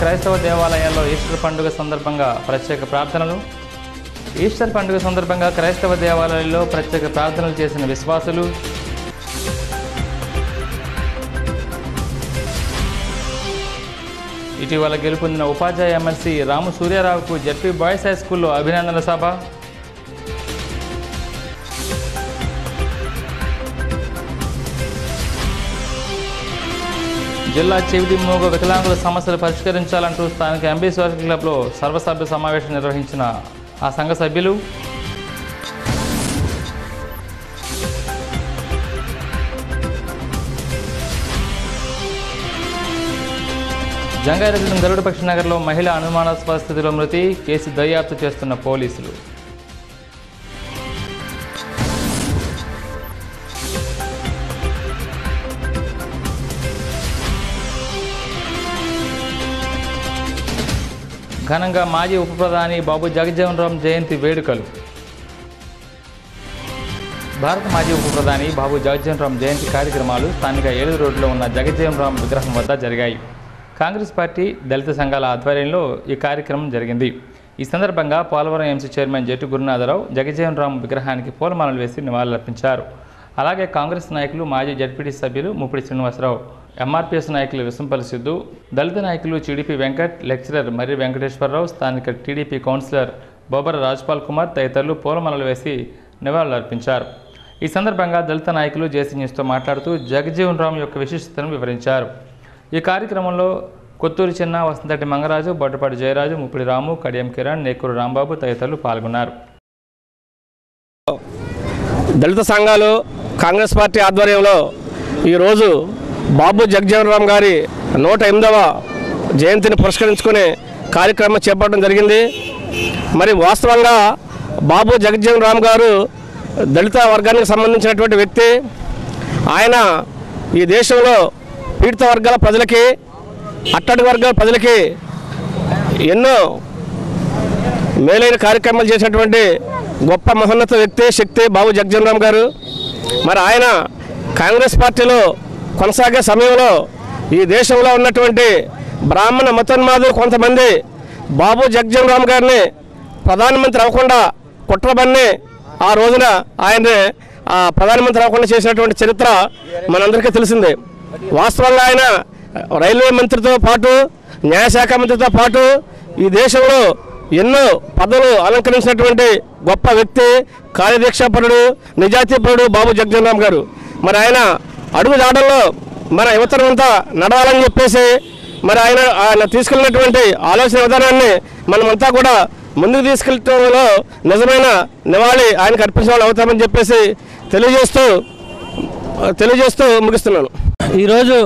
క్రైస్తవ దేవాలయాల్లో ఈస్టర్ పండుగ సందర్భంగా ప్రత్యేక ప్రార్థనలు. ఈస్టర్ పండుగ సందర్భంగా క్రైస్తవ దేవాలయాల్లో ప్రత్యేక ప్రార్థనలు చేసిన విశ్వాసులు. ఇటీవల గెలుపొందిన ఉపాధ్యాయ ఎమ్మెల్సీ రాము సూర్యారావుకు జెడ్పీ బాయ్స్ హై స్కూల్లో అభినందన సభ. జిల్లా చెవిటి మూగ వికలాంగుల సమస్యలు పరిష్కరించాలంటూ స్థానిక ఎంబీ సోషల్ క్లబ్లో సర్వసభ్య సమావేశం నిర్వహించిన ఆ సంఘ సభ్యులు. జంగారెడ్డి గరుడపక్షి నగర్లో మహిళ అనుమానాస్పద స్థితిలో మృతి. కేసు దర్యాప్తు చేస్తున్న పోలీసులు. ఘనంగా మాజీ ఉప ప్రధాని బాబు జగజ్జీవన్ రామ్ జయంతి వేడుకలు. భారత మాజీ ఉప ప్రధాని బాబు జగజ్జీవన్ రామ్ జయంతి కార్యక్రమాలు స్థానిక ఏలూరు రోడ్లో ఉన్న జగజ్జీవన్ రామ్ విగ్రహం వద్ద జరిగాయి. కాంగ్రెస్ పార్టీ, దళిత సంఘాల ఆధ్వర్యంలో ఈ కార్యక్రమం జరిగింది. ఈ సందర్భంగా పోలవరం ఎంసీ చైర్మన్ జెట్టు గురునాథరావు జగజ్జీవన్ రామ్ విగ్రహానికి పూలమాలలు వేసి నివాళులర్పించారు. అలాగే కాంగ్రెస్ నాయకులు, మాజీ జడ్పీటీ సభ్యులు ముప్పిడి శ్రీనివాసరావు, ఎంఆర్పీఎస్ నాయకులు విసంపల్లి సిద్ధు, దళిత నాయకులు టీడీపీ వెంకట్, లెక్చరర్ మర్రి వెంకటేశ్వరరావు, స్థానిక టీడీపీ కౌన్సిలర్ బొబ్బర రాజ్పాల్ కుమార్ తదితరులు పూలమాలలు వేసి నివాళులర్పించారు. ఈ సందర్భంగా దళిత నాయకులు జేసీ న్యూస్తో మాట్లాడుతూ జగజ్జీవన్ రామ్ యొక్క విశిష్టతను వివరించారు. ఈ కార్యక్రమంలో కొత్తూరు చిన్న, వసంతటి మంగరాజు, బొడ్డపాటి జయరాజు, ముప్పిడి రాము, కడియం కిరణ్, నేకూరు రాంబాబు తదితరులు పాల్గొన్నారు. దళిత సంఘాలు, కాంగ్రెస్ పార్టీ ఆధ్వర్యంలో ఈరోజు బాబు జగజ్జీవన్ రామ్ గారి 108వ జయంతిని పురస్కరించుకునే కార్యక్రమం చేపట్టడం జరిగింది. మరి వాస్తవంగా బాబు జగజ్జీవన్ రామ్ గారు దళిత వర్గానికి సంబంధించినటువంటి వ్యక్తి. ఆయన ఈ దేశంలో పీడిత వర్గాల ప్రజలకి, అట్టడుగు వర్గాల ప్రజలకి ఎన్నో మేలైన కార్యక్రమాలు చేసినటువంటి గొప్ప మహోన్నత వ్యక్తి, శక్తి బాబు జగజ్జీవన్ రామ్ గారు. మరి ఆయన కాంగ్రెస్ పార్టీలో కొనసాగే సమయంలో ఈ దేశంలో ఉన్నటువంటి బ్రాహ్మణ మతోన్మాదులు కొంతమంది బాబు జగజ్జీవన్ రామ్ గారిని ప్రధానమంత్రి అవ్వకుండా కుట్రబన్ని ఆ రోజున ఆయన్ని ప్రధానమంత్రి అవ్వకుండా చేసినటువంటి చరిత్ర మనందరికీ తెలిసిందే. వాస్తవంగా ఆయన రైల్వే మంత్రితో పాటు, న్యాయశాఖ మంత్రితో పాటు ఈ దేశంలో ఎన్నో పదవులు అలంకరించినటువంటి గొప్ప వ్యక్తి, కార్యదీక్షాపరుడు, నిజాయితీపరుడు బాబు జగజ్జీవన్ రామ్ గారు. మరి ఆయన అడుగు జాడల్లో మన యువతరం అంతా నడవాలని చెప్పేసి మరి ఆయన తీసుకెళ్ళినటువంటి ఆలోచన విధానాన్ని మనమంతా కూడా ముందుకు తీసుకెళ్ళటంలో నిజమైన నివాళి ఆయనకు అర్పించిన వాళ్ళు అవుతామని చెప్పేసి తెలియజేస్తూ ముగిస్తున్నాను. ఈరోజు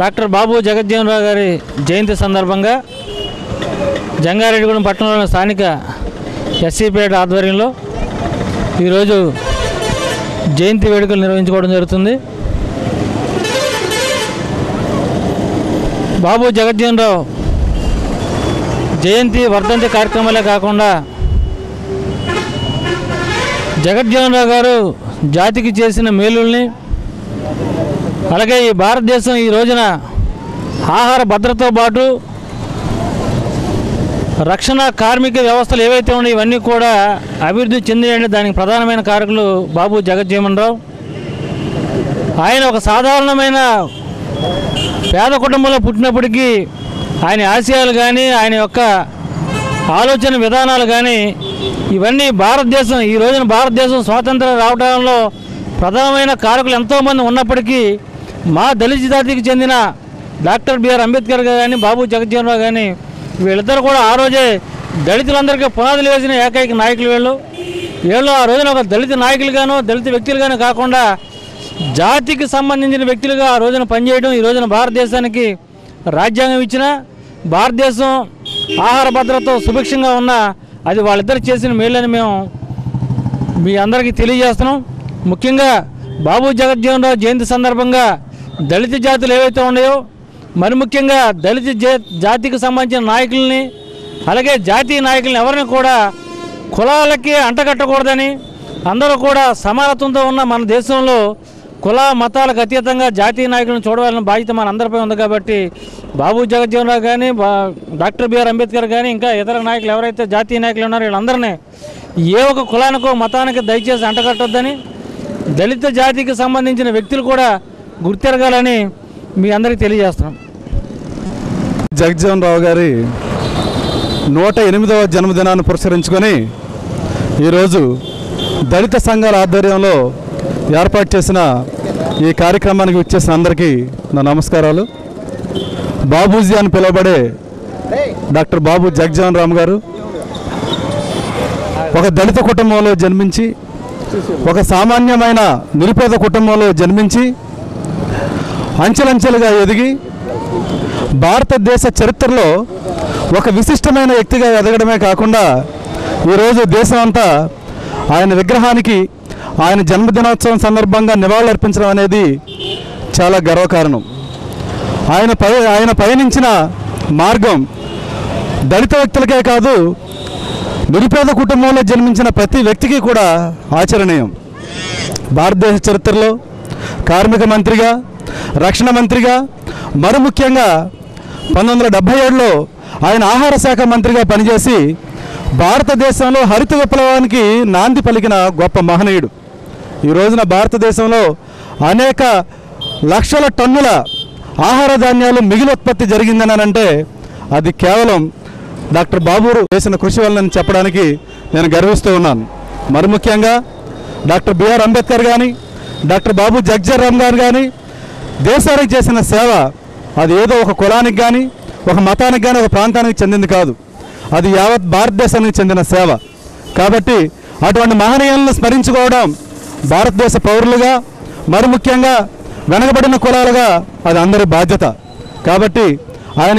డాక్టర్ బాబు జగజ్జీవన్ రామ్ గారి జయంతి సందర్భంగా జంగారెడ్డిగూడెం పట్టణంలోని స్థానిక ఎస్సీపేట ఆధ్వర్యంలో ఈరోజు జయంతి వేడుకలు నిర్వహించుకోవడం జరుగుతుంది. బాబు జగజ్జీవన్ రామ్ జయంతి, వర్ధంతి కార్యక్రమాలే కాకుండా జగజ్జీవన్ రామ్ గారు జాతికి చేసిన మేలుల్ని, అలాగే ఈ భారతదేశం ఈ రోజున ఆహార భద్రతతో పాటు రక్షణ, కార్మిక వ్యవస్థలు ఏవైతే ఉన్నాయో ఇవన్నీ కూడా అభివృద్ధి చెందాయంటే దానికి ప్రధానమైన కారకులు బాబు జగజ్జీవన్ రామ్. ఆయన ఒక సాధారణమైన పేద కుటుంబంలో పుట్టినప్పటికీ ఆయన ఆశయాలు కానీ, ఆయన యొక్క ఆలోచన విధానాలు కానీ ఇవన్నీ భారతదేశం ఈ రోజున భారతదేశం స్వాతంత్రం రావడంలో ప్రధానమైన కారకులు ఎంతోమంది ఉన్నప్పటికీ మా దళిత జాతికి చెందిన డాక్టర్ బిఆర్ అంబేద్కర్ కానీ, బాబు జగజ్జీవన్ రామ్ కానీ వీళ్ళిద్దరు కూడా ఆ రోజే దళితులందరికీ పునాదులు వేసిన ఏకైక నాయకులు వీళ్ళు ఆ రోజున ఒక దళిత నాయకులుగానో, దళిత వ్యక్తులుగానో కాకుండా జాతికి సంబంధించిన వ్యక్తులుగా ఆ రోజున పనిచేయడం, ఈ రోజున భారతదేశానికి రాజ్యాంగం ఇచ్చిన, భారతదేశం ఆహార భద్రతతో సుభిక్షంగా ఉన్న అది వాళ్ళిద్దరు చేసిన మేలని మేము మీ అందరికీ తెలియజేస్తున్నాం. ముఖ్యంగా బాబు జగజ్జీవన్ రామ్ జయంతి సందర్భంగా దళిత జాతులు ఏవైతే ఉన్నాయో, మరి ముఖ్యంగా దళిత జాతికి సంబంధించిన నాయకుల్ని, అలాగే జాతీయ నాయకుల్ని ఎవరిని కూడా కులాలకి అంటగట్టకూడదని, అందరూ కూడా సమానత్వంతో ఉన్న మన దేశంలో కుల మతాలకు అతీతంగా జాతీయ నాయకులను చూడవలసిన బాధ్యత మన అందరిపై ఉంది కాబట్టి బాబు జగజ్జీవన్ రావు కానీ డాక్టర్ బిఆర్ అంబేద్కర్ కానీ ఇంకా ఇతర నాయకులు ఎవరైతే జాతీయ నాయకులు ఉన్నారో వీళ్ళందరినీ ఏ ఒక కులానికో మతానికి దయచేసి అంటగట్టొద్దని, దళిత జాతికి సంబంధించిన వ్యక్తులు కూడా గుర్తెరగాలని మీ అందరికీ తెలియజేస్తున్నాం. జగజ్జీవన్ రావు గారి 108వ జన్మదినాన్ని పురస్కరించుకొని ఈరోజు దళిత సంఘాల ఆధ్వర్యంలో ఏర్పాటు చేసిన ఈ కార్యక్రమానికి వచ్చేసిన అందరికీ నా నమస్కారాలు. బాబూజీ అని పిలువబడే డాక్టర్ బాబు జగజ్జీవన్ రామ్ గారు ఒక దళిత కుటుంబంలో జన్మించి, ఒక సామాన్యమైన నిరుపేద కుటుంబంలో జన్మించి అంచెలంచెలుగా ఎదిగి భారతదేశ చరిత్రలో ఒక విశిష్టమైన వ్యక్తిగా ఎదగడమే కాకుండా ఈరోజు దేశం అంతా ఆయన విగ్రహానికి ఆయన జన్మదినోత్సవం సందర్భంగా నివాళులర్పించడం అనేది చాలా గర్వకారణం. ఆయన పయనించిన మార్గం దళిత వ్యక్తులకే కాదు, నిరుపేద కుటుంబంలో జన్మించిన ప్రతి వ్యక్తికి కూడా ఆచరణీయం. భారతదేశ చరిత్రలో కార్మిక మంత్రిగా, రక్షణ మంత్రిగా, మరి ముఖ్యంగా 1977లో ఆయన ఆహార శాఖ మంత్రిగా పనిచేసి భారతదేశంలో హరిత విప్లవానికి నాంది పలికిన గొప్ప మహనీయుడు. ఈ రోజున భారతదేశంలో అనేక లక్షల టన్నుల ఆహార ధాన్యాలు మిగిలిన జరిగిందని అంటే అది కేవలం డాక్టర్ బాబు చేసిన కృషి వలన చెప్పడానికి నేను గర్విస్తూ ఉన్నాను. మరి ముఖ్యంగా డాక్టర్ బిఆర్ అంబేద్కర్ కానీ, డాక్టర్ బాబు జగజ్జీవన్ రామ్ గారు కానీ దేశానికి చేసిన సేవ అది ఏదో ఒక కులానికి కానీ, ఒక మతానికి కానీ, ఒక ప్రాంతానికి చెందింది కాదు. అది యావత్ భారతదేశానికి చెందిన సేవ. కాబట్టి అటువంటి మహనీయులను స్మరించుకోవడం భారతదేశ పౌరులుగా, మరి ముఖ్యంగా వెనకబడిన కులాలుగా అది అందరి బాధ్యత. కాబట్టి ఆయన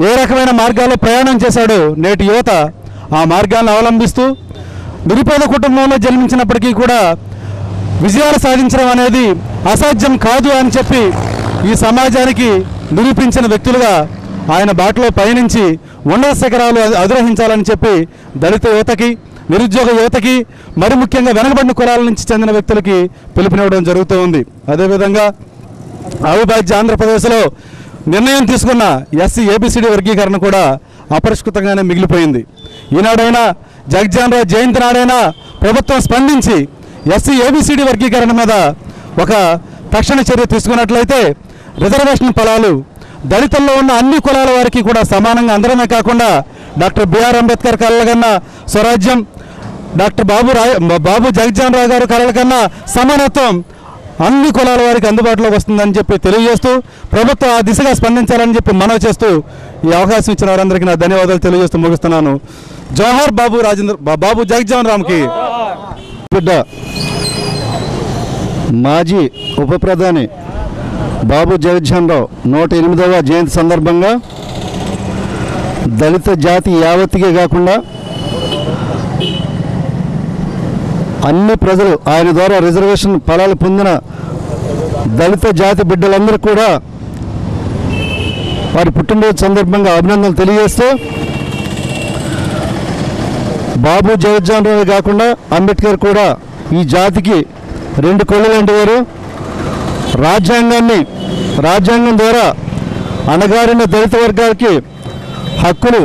ఏ రకమైన మార్గాల్లో ప్రయాణం చేశాడో నేటి యువత ఆ మార్గాలను అవలంబిస్తూ నిరుపేద కుటుంబంలో జన్మించినప్పటికీ కూడా విజయాలు సాధించడం అనేది అసాధ్యం కాదు అని చెప్పి ఈ సమాజానికి నిరూపించిన వ్యక్తులుగా ఆయన బాటలో పయనించి ఉన్నత శిఖరాలు అధిరోహించాలని చెప్పి దళిత యువతకి, నిరుద్యోగ యువతకి, మరి ముఖ్యంగా వెనకబడిన కులాల నుంచి చెందిన వ్యక్తులకి పిలుపునివ్వడం జరుగుతూ ఉంది. అదేవిధంగా అవిభాజ్య ఆంధ్రప్రదేశ్లో నిర్ణయం తీసుకున్న ఎస్సీ ఏబిసిడి వర్గీకరణ కూడా అపరిష్కృతంగానే మిగిలిపోయింది. ఈనాడైనా జగజ్జీవన్ రావు జయంతి నాడైనా ప్రభుత్వం స్పందించి ఎస్సీ ఏబిసిడి వర్గీకరణ మీద ఒక తక్షణ చర్య తీసుకున్నట్లయితే రిజర్వేషన్ ఫలాలు దళితుల్లో ఉన్న అన్ని కులాల వారికి కూడా సమానంగా అందడమే కాకుండా డాక్టర్ బిఆర్ అంబేద్కర్ కలలకన్నా స్వరాజ్యం, డాక్టర్ బాబు జగజ్జీవన్ రావు గారు కలలకన్నా సమానత్వం అన్ని కులాల వారికి అందుబాటులోకి వస్తుందని చెప్పి తెలియజేస్తూ ప్రభుత్వం ఆ దిశగా స్పందించాలని చెప్పి మనవి చేస్తూ ఈ అవకాశం ఇచ్చిన వారందరికీ నా ధన్యవాదాలు తెలియజేస్తూ ముగిస్తున్నాను. జోహార్ బాబు జగజ్జీవన్ రామ్కి. బిడ్డ మాజీ ఉప ప్రధాని బాబు జగజ్జీవన్ రావు 108వ జయంతి సందర్భంగా దళిత జాతి యావత్తికే కాకుండా అన్ని ప్రజలు ఆయన ద్వారా రిజర్వేషన్ ఫలాలు పొందిన దళిత జాతి బిడ్డలందరూ కూడా వారి పుట్టినరోజు సందర్భంగా అభినందనలు తెలియజేస్తూ బాబు జగజ్జీవన్ రావు కాకుండా అంబేద్కర్ కూడా ఈ జాతికి 2 కళ్ళు లాంటి వారు. రాజ్యాంగం ద్వారా అణగారిన దళిత వర్గాలకి హక్కులు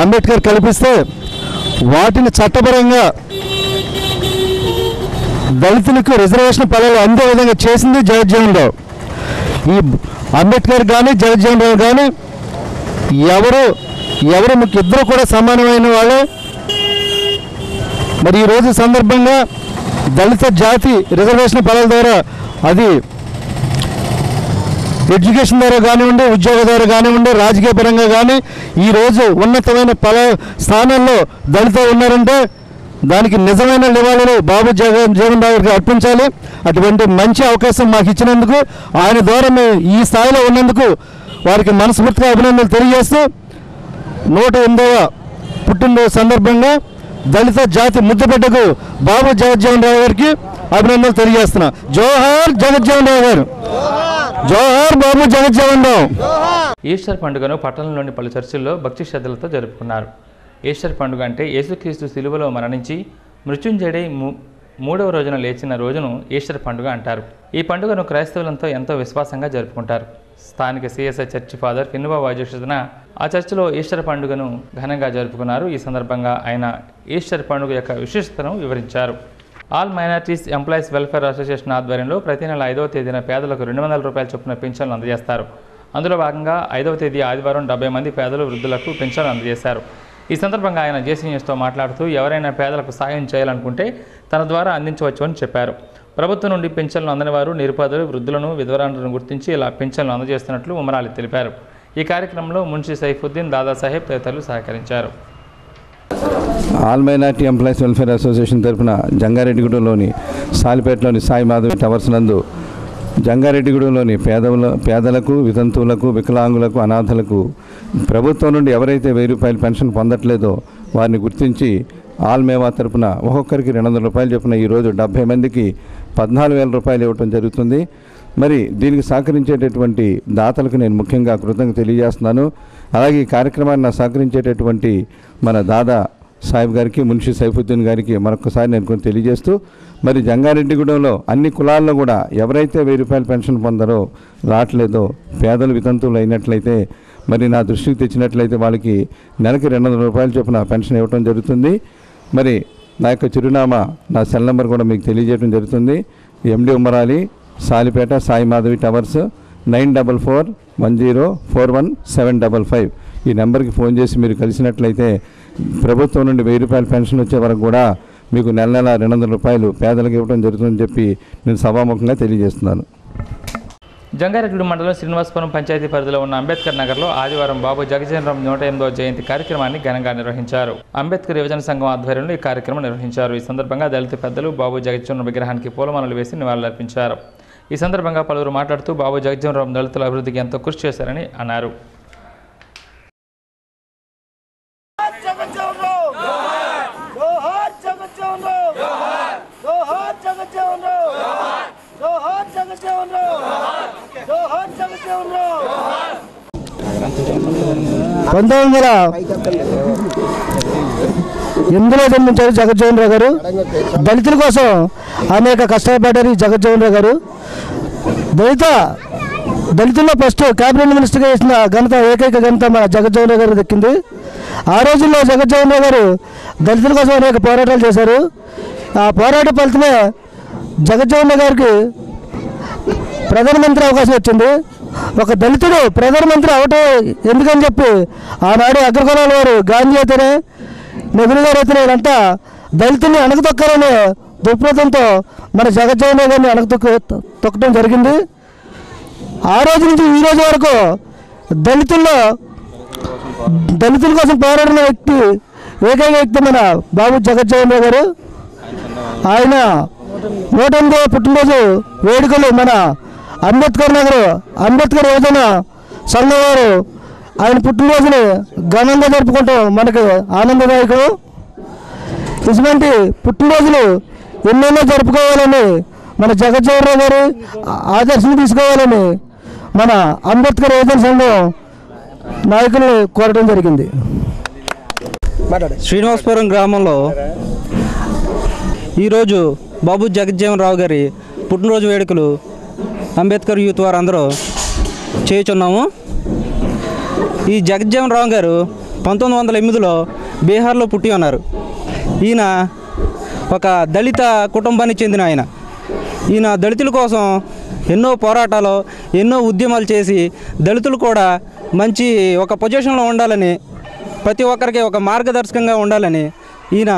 అంబేద్కర్ కల్పిస్తే వాటిని చట్టపరంగా దళితులకు రిజర్వేషన్ ఫలాలు అందే విధంగా చేసింది జగజ్జీవన్ రావు. ఈ అంబేద్కర్ కానీ జగజ్జీవన్ రావు కానీ ఎవరు ఇద్దరు కూడా సమానమైన వాళ్ళే. మరి ఈరోజు సందర్భంగా దళిత జాతి రిజర్వేషన్ ఫలాల ద్వారా అది ఎడ్యుకేషన్ ద్వారా కానివ్వండి, ఉద్యోగ ద్వారా కానివ్వండి, రాజకీయ పరంగా కానీ ఈరోజు ఉన్నతమైన స్థానాల్లో దళితులు ఉన్నారంటే దానికి నిజమైన నివాళులు బాబు జగజ్జీవన్ రావు గారికి అర్పించాలి. అటువంటి మంచి అవకాశం మాకు ఇచ్చినందుకు, ఆయన ద్వారా మేము ఈ స్థాయిలో ఉన్నందుకు వారికి మనస్ఫూర్తిగా అభినందనలు తెలియజేస్తూ 108వ పుట్టినరోజు సందర్భంగా దళిత జాతి ముద్దుబిడ్డకు బాబు జగజ్జీవన్ రావు గారికి అభినందనలు తెలియజేస్తున్నా. జోహార్ జగజ్జీవన్ రావు గారు, జోహార్ బాబు జగజ్జీవన్ రావు. ఈస్టర్ పండుగను పట్టణంలోని పలు చర్చిల్లో భక్తి శ్రద్ధలతో జరుపుకున్నారు. ఈస్టర్ పండుగ అంటే యేసుక్రీస్తు శిలువలో మరణించి మృత్యుంజయుడై మూడవ రోజున లేచిన రోజును ఈస్టర్ పండుగ అంటారు. ఈ పండుగను క్రైస్తవులంతో ఎంతో విశ్వాసంగా జరుపుకుంటారు. స్థానిక సిఎస్ఐ చర్చి ఫాదర్ ఫిన్నుబాబు అధ్యక్షతన ఆ చర్చిలో ఈస్టర్ పండుగను ఘనంగా జరుపుకున్నారు. ఈ సందర్భంగా ఆయన ఈస్టర్ పండుగ యొక్క విశిష్టతను వివరించారు. All minorities employees welfare association ఆధ్వర్యంలో ప్రతి నెల 5వ తేదీన పేదలకు 200 రూపాయల చొప్పున పింఛన్లు అందజేస్తారు. అందులో భాగంగా 5వ తేదీ ఆదివారం 70 మంది పేదలు వృద్ధులకు పింఛన్లు అందజేశారు. ఈ సందర్భంగా ఆయన జేసీ న్యూస్తో మాట్లాడుతూ ఎవరైనా పేదలకు సాయం చేయాలనుకుంటే తన ద్వారా అందించవచ్చు అని చెప్పారు. ప్రభుత్వం నుండి పింఛన్లు అందని వారు, నిరుపేదలు, వృద్ధులను, విధవరాలను గుర్తించి ఇలా పింఛన్లు అందజేస్తున్నట్లు ఉమరాలి తెలిపారు. ఈ కార్యక్రమంలో మున్షి సైఫుద్దీన్, దాదాసాహెబ్ తదితరులు సహకరించారు. All minority employees welfare association తరఫున జంగారెడ్డిగూడెంలోని సాలిపేటలోని సాయి మాధవి టవర్స్ నందు జంగారెడ్డిగూడెంలోని పేదలకు, వితంతువులకు, వికలాంగులకు, అనాథలకు ప్రభుత్వం నుండి ఎవరైతే 1000 రూపాయల పెన్షన్ పొందట్లేదో వారిని గుర్తించి ఆల్ మేవా తరఫున ఒక్కొక్కరికి 200 రూపాయలు చొప్పున ఈరోజు 70 మందికి 14,000 రూపాయలు ఇవ్వటం జరుగుతుంది. మరి దీనికి సహకరించేటటువంటి దాతలకు నేను ముఖ్యంగా కృతజ్ఞత తెలియజేస్తున్నాను. అలాగే ఈ కార్యక్రమాన్ని సహకరించేటటువంటి మన దాదా సాహిబ్ గారికి, మున్షి సైఫుద్దీన్ గారికి మరొకసారి నేను కొంచెం తెలియజేస్తూ, మరి జంగారెడ్డిగూడెంలో అన్ని కులాల్లో కూడా ఎవరైతే 1000 రూపాయల పెన్షన్ పొందారో రావట్లేదో పేదలు, వితంతువులు అయినట్లయితే మరి నా దృష్టికి తెచ్చినట్లయితే వాళ్ళకి నెలకి 200 రూపాయల చొప్పున పెన్షన్ ఇవ్వడం జరుగుతుంది. మరి నా యొక్క చిరునామా, నా సెల్ నెంబర్ కూడా మీకు తెలియజేయడం జరుగుతుంది. ఎండి ఉమ్మరాలి, సాలిపేట, సాయి మాధవి టవర్స్, 9441041755 ఈ నెంబర్కి ఫోన్ చేసి మీరు కలిసినట్లయితే ప్రభుత్వం నుండి 1000 రూపాయల పెన్షన్ వచ్చే వరకు కూడా మీకు నెల 200 రూపాయలు పేదలకు ఇవ్వడం జరుగుతుందని చెప్పి నేను సభాముఖంగా తెలియజేస్తున్నాను. జంగారెడ్డి మండలం శ్రీనివాసపురం పంచాయతీ పరిధిలో ఉన్న అంబేద్కర్ నగర్లో ఆదివారం బాబు జగజ్జీవన్ రామ్ 108వ జయంతి కార్యక్రమాన్ని ఘనంగా నిర్వహించారు. అంబేద్కర్ యువజన సంఘం ఆధ్వర్యంలో ఈ కార్యక్రమం నిర్వహించారు. ఈ సందర్భంగా దళిత పెద్దలు బాబు జగజ్జీవన్ విగ్రహానికి పూలమాలలు వేసి నివాళులర్పించారు. ఈ సందర్భంగా పలువురు మాట్లాడుతూ బాబు జగజ్జీవన్ రామ్ దళితుల అభివృద్ధికి ఎంతో కృషి చేశారని అన్నారు. ఎందులో జన్మించారు జగజ్జీవన్ రావు గారు. దళితుల కోసం అనేక కష్టపడ్డారు ఈ జగజ్జీవన్ రావు గారు. దళితుల్లో ఫస్ట్ క్యాబినెట్ మినిస్టర్గా చేసిన ఘనత, ఏకైక ఘనత మన జగజ్జీవన్ రావు గారు దక్కింది. ఆ రోజుల్లో జగజ్జీవన్ రావు గారు దళితుల కోసం అనేక పోరాటాలు చేశారు. ఆ పోరాట ఫలితమే జగజ్జీవన్ రావు గారికి ప్రధానమంత్రి అవకాశం వచ్చింది. ఒక దళితుడు ప్రధానమంత్రి అవటం ఎందుకని చెప్పి ఆనాడు అగ్రకులాల వారు గాంధీ అయితేనే, నెహ్రూ గారు అయితేనే వీళ్ళంతా దళితుల్ని అణగతొక్కాలనే దృక్పథంతో మన జగజ్జీవన్ రావు గారిని తొక్కడం జరిగింది. ఆ రోజు నుంచి ఈ రోజు వరకు దళితుల కోసం పోరాడిన వ్యక్తి, ఏకైక వ్యక్తి మన బాబు జగజ్జీవన్ రావు గారు. ఆయన 108వ పుట్టినరోజు వేడుకలు మన అంబేద్కర్ యువజన సంఘం వారు ఆయన పుట్టినరోజుని ఘనంగా జరుపుకుంటాం మనకి ఆనందదాయకం. ఇటువంటి పుట్టినరోజులు ఎన్నెన్నో జరుపుకోవాలని మన జగజ్జీవన్ రావు గారు ఆదర్శం తీసుకోవాలని మన అంబేద్కర్ యువజన సంఘం నాయకుల్ని కోరడం జరిగింది. శ్రీనివాసపురం గ్రామంలో ఈరోజు బాబు జగజ్జీవన్ రావు గారి పుట్టినరోజు వేడుకలు అంబేద్కర్ యూత్ వారు అందరూ చేయుచున్నాము. ఈ జగజ్జీవన్ రావు గారు 1908లో బీహార్లో పుట్టి ఉన్నారు. ఈయన ఒక దళిత కుటుంబానికి చెందిన ఈయన దళితుల కోసం ఎన్నో పోరాటాలు, ఎన్నో ఉద్యమాలు చేసి దళితులు కూడా మంచి ఒక పొజిషన్లో ఉండాలని, ప్రతి ఒక్కరికి ఒక మార్గదర్శకంగా ఉండాలని ఈయన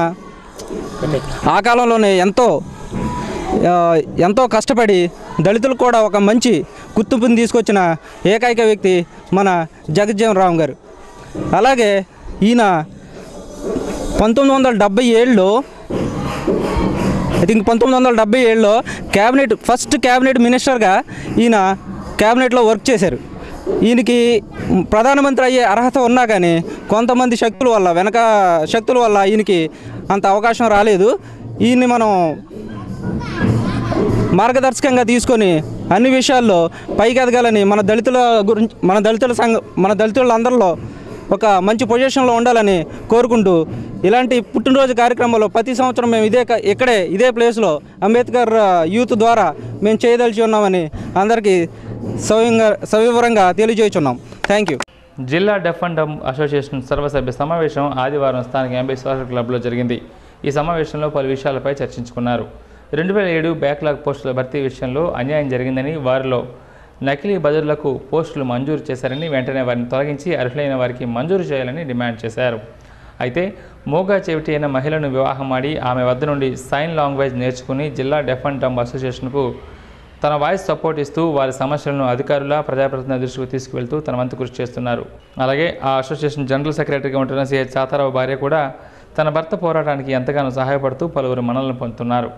ఆ కాలంలోనే ఎంతో కష్టపడి దళితులకు కూడా ఒక మంచి గుర్తింపుని తీసుకొచ్చిన ఏకైక వ్యక్తి మన జగజ్జీవన్ రామ్ గారు. అలాగే ఈయన 1977లో ఐ థింక్ 1977లో ఫస్ట్ క్యాబినెట్ మినిస్టర్గా ఈయన క్యాబినెట్లో వర్క్ చేశారు. ఈయనకి ప్రధానమంత్రి అయ్యే అర్హత ఉన్నా కానీ కొంతమంది వెనక శక్తుల వల్ల ఈయనకి అంత అవకాశం రాలేదు. ఈయన్ని మనం మార్గదర్శకంగా తీసుకొని అన్ని విషయాల్లో పైకి ఎదగాలని మన దళితులందరిలో ఒక మంచి పొజిషన్లో ఉండాలని కోరుకుంటూ ఇలాంటి పుట్టినరోజు కార్యక్రమాల్లో ప్రతి సంవత్సరం మేము ఇదే ప్లేస్లో అంబేద్కర్ యూత్ ద్వారా మేము చేయదలిచి ఉన్నామని అందరికీ సవివరంగా తెలియజేస్తున్నాం. Thank you. జిల్లా డెఫ్ అండ్ డమ్ అసోసియేషన్ సర్వసభ్య సమావేశం ఆదివారం స్థానిక ఎంబీ సోషల్ క్లబ్లో జరిగింది. ఈ సమావేశంలో పలు విషయాలపై చర్చించుకున్నారు. 2007 బ్యాక్లాగ్ పోస్టుల భర్తీ విషయంలో అన్యాయం జరిగిందని, వారిలో నకిలీ బదుళ్లకు పోస్టులు మంజూరు చేశారని, వెంటనే వారిని తొలగించి అర్హులైన వారికి మంజూరు చేయాలని డిమాండ్ చేశారు. అయితే మోగా చెవిటి అయిన మహిళను వివాహమాడి ఆమె వద్ద నుండి సైన్ లాంగ్వేజ్ నేర్చుకుని జిల్లా డెఫ్ అండ్ డమ్ అసోసియేషన్కు తన వాయిస్ సపోర్ట్ ఇస్తూ వారి సమస్యలను అధికారుల ప్రజాప్రతినిధుల దృష్టికి తీసుకువెళ్తూ తన వంతు కృషి చేస్తున్నారు. అలాగే ఆ అసోసియేషన్ జనరల్ సెక్రటరీగా ఉంటున్న సిహెచ్ చాతారావు భార్య కూడా తన భర్త పోరాటానికి ఎంతగానో సహాయపడుతూ పలువురు మన్ననలు పొందుతున్నారు.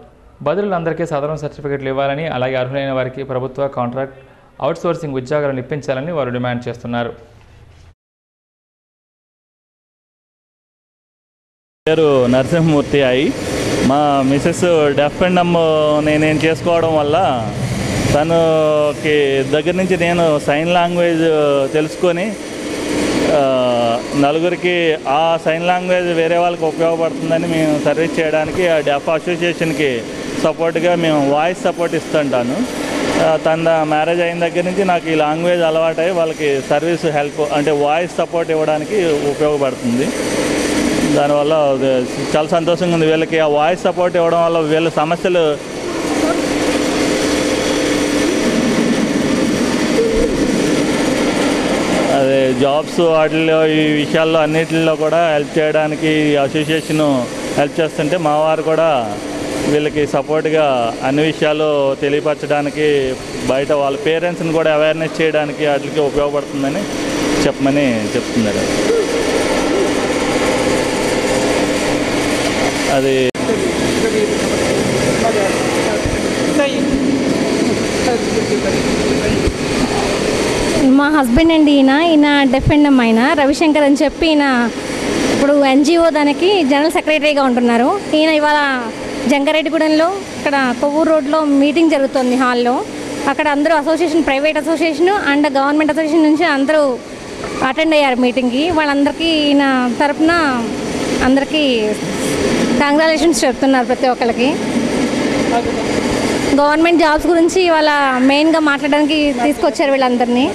బదులులందరికీ సదరం సర్టిఫికెట్లు ఇవ్వాలని, అలాగే అర్హులైన వారికి ప్రభుత్వ కాంట్రాక్ట్ అవుట్సోర్సింగ్ ఉద్యోగాలను ఇప్పించాలని వారు డిమాండ్ చేస్తున్నారు. పేరు నరసింహమూర్తి అయి మా మిసెస్ డెఫ్ అండ్ డమ్ నేనేం చేసుకోవడం వల్ల తనకి దగ్గర నుంచి నేను సైన్ లాంగ్వేజ్ తెలుసుకొని నలుగురికి ఆ సైన్ లాంగ్వేజ్ వేరే వాళ్ళకి ఉపయోగపడుతుందని మేము సర్వీస్ చేయడానికి ఆ డెఫ్ అసోసియేషన్కి సపోర్ట్గా మేము వాయిస్ సపోర్ట్ ఇస్తుంటాను. తన మ్యారేజ్ అయిన దగ్గర నుంచి నాకు ఈ లాంగ్వేజ్ అలవాటై వాళ్ళకి సర్వీస్ హెల్ప్ అంటే వాయిస్ సపోర్ట్ ఇవ్వడానికి ఉపయోగపడుతుంది. దానివల్ల చాలా సంతోషంగా ఉంది. వీళ్ళకి ఆ వాయిస్ సపోర్ట్ ఇవ్వడం వల్ల వీళ్ళ సమస్యలు అదే జాబ్స్ వాటిల్లో ఈ విషయాల్లో అన్నిటిలో కూడా హెల్ప్ చేయడానికి అసోసియేషన్ హెల్ప్ చేస్తుంటే మా వారు కూడా వీళ్ళకి సపోర్ట్గా అన్ని విషయాలు తెలియపరచడానికి, బయట వాళ్ళ పేరెంట్స్ని కూడా అవేర్నెస్ చేయడానికి వాటికి ఉపయోగపడుతుందని చెప్పమని చెప్తున్నారు. అది మా హస్బెండ్ అండి. ఈయన డెఫ్ అండ్ డమ్ ఆయన రవిశంకర్ అని చెప్పి ఈయన ఇప్పుడు ఎన్జిఓ దానికి జనరల్ సెక్రటరీగా ఉంటున్నారు. ఈయన ఇవాళ జంగారెడ్డిగూడెంలో ఇక్కడ కొవ్వూరు రోడ్లో మీటింగ్ జరుగుతుంది హాల్లో. అక్కడ అందరూ association, private association and government association నుంచి అందరూ అటెండ్ అయ్యారు మీటింగ్కి. వాళ్ళందరికీ ఈయన తరఫున అందరికీ కంగ్రాచులేషన్స్ చెప్తున్నారు ప్రతి ఒక్కరికి. గవర్నమెంట్ జాబ్స్ గురించి ఇవాళ మెయిన్గా మాట్లాడడానికి తీసుకొచ్చారు వీళ్ళందరినీ.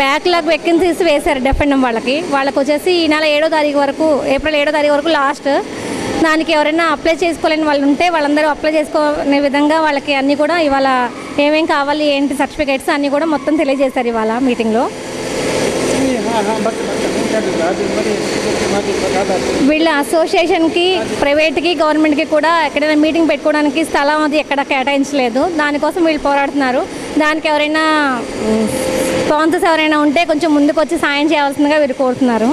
బ్యాక్లాగ్ వేకెన్సీస్ వేశారు డెఫ్ అండ్ డమ్ వాళ్ళకి వచ్చేసి ఈ నెల 7వ తారీఖు వరకు, ఏప్రిల్ 7వ తారీఖు వరకు లాస్ట్. దానికి ఎవరైనా అప్లై చేసుకోలేని వాళ్ళు ఉంటే వాళ్ళందరూ అప్లై చేసుకునే విధంగా వాళ్ళకి అన్నీ కూడా ఇవాళ ఏమేం కావాలి, ఏంటి సర్టిఫికేట్స్ అన్నీ కూడా మొత్తం తెలియజేశారు ఇవాళ మీటింగ్లో. వీళ్ళ అసోసియేషన్కి, ప్రైవేట్కి, గవర్నమెంట్కి కూడా ఎక్కడైనా మీటింగ్ పెట్టుకోవడానికి స్థలం అది ఎక్కడ కేటాయించలేదు. దానికోసం వీళ్ళు పోరాడుతున్నారు. దానికి ఎవరైనా స్పాన్సర్స్ ఎవరైనా ఉంటే కొంచెం ముందుకు వచ్చి సాయం చేయాల్సిందిగా వీరు కోరుతున్నారు.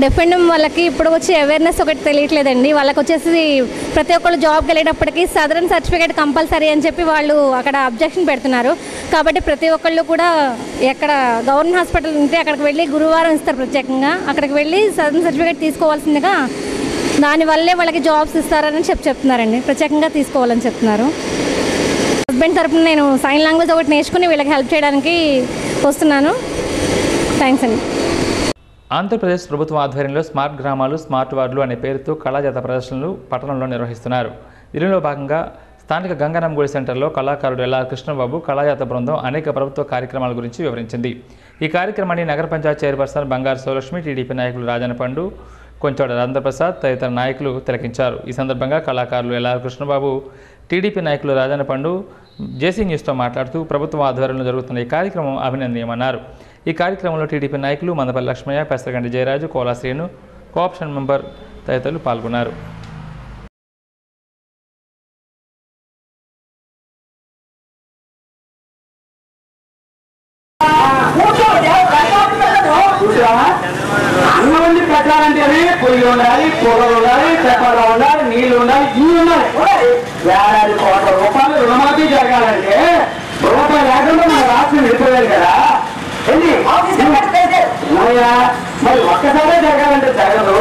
డెఫ్ అండ్ డమ్ వాళ్ళకి ఇప్పుడు వచ్చి అవేర్నెస్ ఒకటి తెలియట్లేదండి. వాళ్ళకి వచ్చేసి ప్రతి ఒక్కళ్ళు జాబ్కి వెళ్ళేటప్పటికి సదరన్ సర్టిఫికేట్ కంపల్సరీ అని చెప్పి వాళ్ళు అక్కడ అబ్జెక్షన్ పెడుతున్నారు. కాబట్టి ప్రతి ఒక్కళ్ళు కూడా ఎక్కడ గవర్నమెంట్ హాస్పిటల్ ఉంటే అక్కడికి వెళ్ళి గురువారం ఇస్తారు ప్రత్యేకంగా, అక్కడికి వెళ్ళి సదరన్ సర్టిఫికేట్ తీసుకోవాల్సిందిగా, దానివల్లే వాళ్ళకి జాబ్స్ ఇస్తారని చెప్తున్నారండి. ప్రత్యేకంగా తీసుకోవాలని చెప్తున్నారు. హస్బెండ్ తరఫున నేను సైన్ లాంగ్వేజ్ ఒకటి నేర్చుకుని వీళ్ళకి హెల్ప్ చేయడానికి వస్తున్నాను. థ్యాంక్స్ అండి. ఆంధ్రప్రదేశ్ ప్రభుత్వం ఆధ్వర్యంలో స్మార్ట్ గ్రామాలు, స్మార్ట్ వార్డులు అనే పేరుతో కళాజాత ప్రదర్శనలు పట్టణంలో నిర్వహిస్తున్నారు. దీనిలో భాగంగా స్థానిక గంగానంగూడి సెంటర్లో కళాకారుడు ఎల్ఆర్ కృష్ణబాబు కళాజాత బృందం అనేక ప్రభుత్వ కార్యక్రమాల గురించి వివరించింది. ఈ కార్యక్రమాన్ని నగర పంచాయత్ చైర్పర్సన్ బంగారు సోలక్ష్మి, టీడీపీ నాయకులు రాజన పండు, కొంచోడ రాజేంద్రప్రసాద్ తదితర నాయకులు తిలకించారు. ఈ సందర్భంగా కళాకారులు ఎల్ఆర్ కృష్ణబాబు, టీడీపీ నాయకులు రాజన పండు జేసీ న్యూస్తో మాట్లాడుతూ ప్రభుత్వం ఆధ్వర్యంలో జరుగుతున్న ఈ కార్యక్రమం అభినందనీయమన్నారు. ఈ కార్యక్రమంలో టీడీపీ నాయకులు మందపల్లి లక్ష్మయ్య, పెసరగండి జయరాజు, కోలా శ్రీను, కోఆప్షన్ మెంబర్ తదితరులు పాల్గొన్నారు. అన్ని పెట్టాలంటే పొయ్యి ఉండాలి, పొగలు ఉండాలి, చక్కెర ఉండాలి, నీళ్లు ఉండాలి, ఇవి ఉండాలి. 1,000 కోట్ల రూపాయలు రుణమాఫీ జరగాలంటే రూపాయలు లేకుండా మన రాష్ట్రం వెళ్ళిపోయారు కదా. మరి ఒక్కసారే జరగాలంటే జరగదు.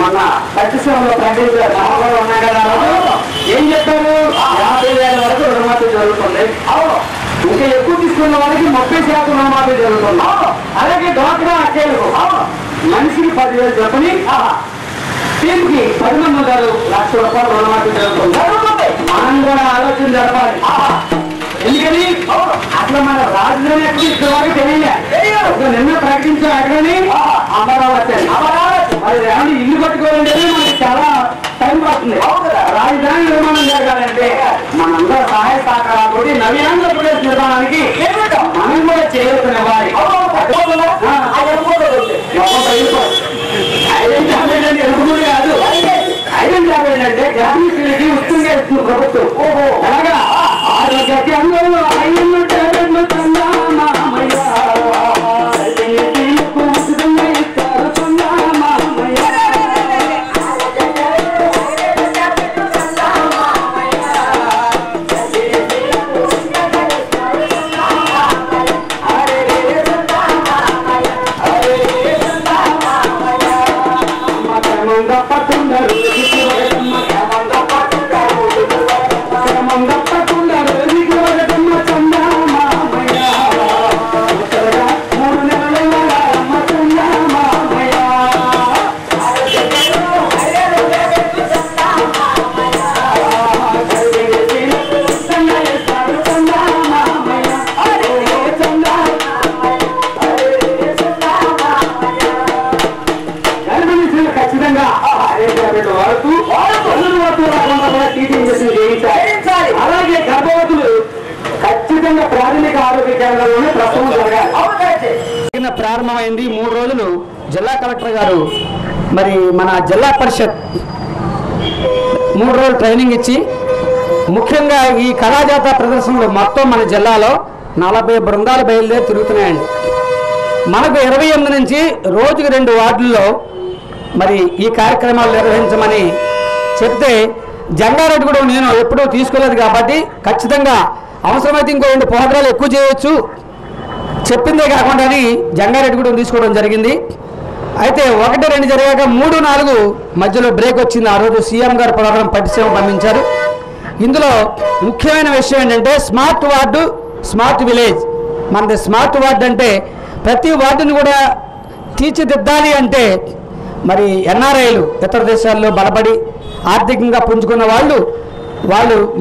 మన పరిశ్రమలో ప్రకటించారు ఉన్నాయి కదా. జరుగుతుంది. ఇంకా ఎక్కువ తీసుకున్న వాళ్ళకి 30% రుణమాఫీ జరుగుతుంది. అలాగే డ్వాక్రా అక్కలకు మనిషికి 10,000 చెప్పని టీంకి 10 మంది ఉంటారు, ₹1,00,000 రుణమాఫీ జరుగుతుంది. మనం కూడా ఆలోచన జరపాలి. ఎందుకని అట్లా మన రాజధాని ఎక్కడ ఇక్కడ వరకు తెలియలే. నిన్న ప్రకటించాం ఎక్కడని అమరావతి. మరి ఏమన్నా ఇల్లు కట్టుకోవాలంటే మనకి చాలా టైం పడుతుంది. రాజధాని నిర్మాణం జరగాలంటే మనందరూ సహాయ సహకారాలు నవీనాంధ్రప్రదేశ్ నిర్మాణానికి మనం కూడా చేయూతనివ్వాలి. ఎరుగుడు కాదు, ఐరన్ జాబ్ ఏంటంటే గ్రామీణులకి ఉచితంగా ఇస్తుంది ప్రభుత్వం. అలాగా ఆరోగ్య కేంద్రంలో ఐదు ట్యాబ్లెట్లు చందామయ్య ఉచితంగా ఇస్తారు చందామయ్య. అలాగే గర్భవతులు ఖచ్చితంగా ప్రాథమిక ఆరోగ్య కేంద్రంలోనే ప్రసవం జరగాలి. ప్రారంభమైంది 3 రోజులు. జిల్లా కలెక్టర్ గారు మరి మన జిల్లా పరిషత్ 3 రోజులు ట్రైనింగ్ ఇచ్చి ముఖ్యంగా ఈ కళాజాత ప్రదర్శనలు మొత్తం మన జిల్లాలో 40 బృందాలు బయలుదేరి తిరుగుతున్నాయండి. మనకు 28 నుంచి రోజుకి 2 వార్డుల్లో మరి ఈ కార్యక్రమాలు నిర్వహించమని చెప్తే జంగారెడ్డిగూడెం నేను ఎప్పుడూ తీసుకోలేదు కాబట్టి ఖచ్చితంగా అవసరమైతే ఇంకో 2 ప్రోగ్రాలు ఎక్కువ చేయొచ్చు చెప్పిందే కాకుండా అని జంగారెడ్డిగూడెం తీసుకోవడం జరిగింది. అయితే 1, 2 జరిగాక 3, 4 మధ్యలో బ్రేక్ వచ్చింది. ఆ రోజు సీఎం గారు ప్రోగ్రాం పట్టిసీమ పంపించారు. ఇందులో ముఖ్యమైన విషయం ఏంటంటే స్మార్ట్ వార్డు, స్మార్ట్ విలేజ్. మనది స్మార్ట్ వార్డు అంటే ప్రతి వార్డుని కూడా తీర్చిదిద్దాలి అంటే మరి ఎన్ఆర్ఐలు ఇతర దేశాల్లో బలపడి ఆర్థికంగా పుంజుకున్న వాళ్ళు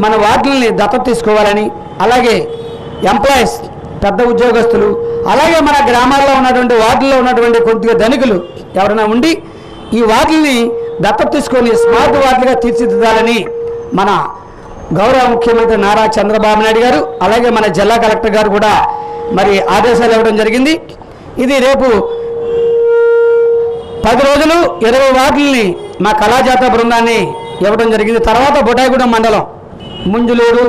మన వార్డుల్ని దత్తత తీసుకోవాలని, అలాగే ఎంప్లాయీస్ పెద్ద ఉద్యోగస్తులు, అలాగే మన గ్రామాల్లో ఉన్నటువంటి వార్డుల్లో ఉన్నటువంటి కొద్దిగా ధనికులు ఎవరైనా ఉండి ఈ వార్డుల్ని దత్తత తీసుకొని స్మార్ట్ వార్డులుగా తీర్చిదిద్దాలని మన గౌరవ ముఖ్యమంత్రి నారా చంద్రబాబు నాయుడు గారు అలాగే మన జిల్లా కలెక్టర్ గారు కూడా మరి ఆదేశాలు ఇవ్వడం జరిగింది. ఇది రేపు 10 రోజులు 20 వార్డుల్ని మా కళాజాత బృందాన్ని ఇవ్వడం జరిగింది. తర్వాత బొటాయిగూడెం మండలం ముంజులూరు,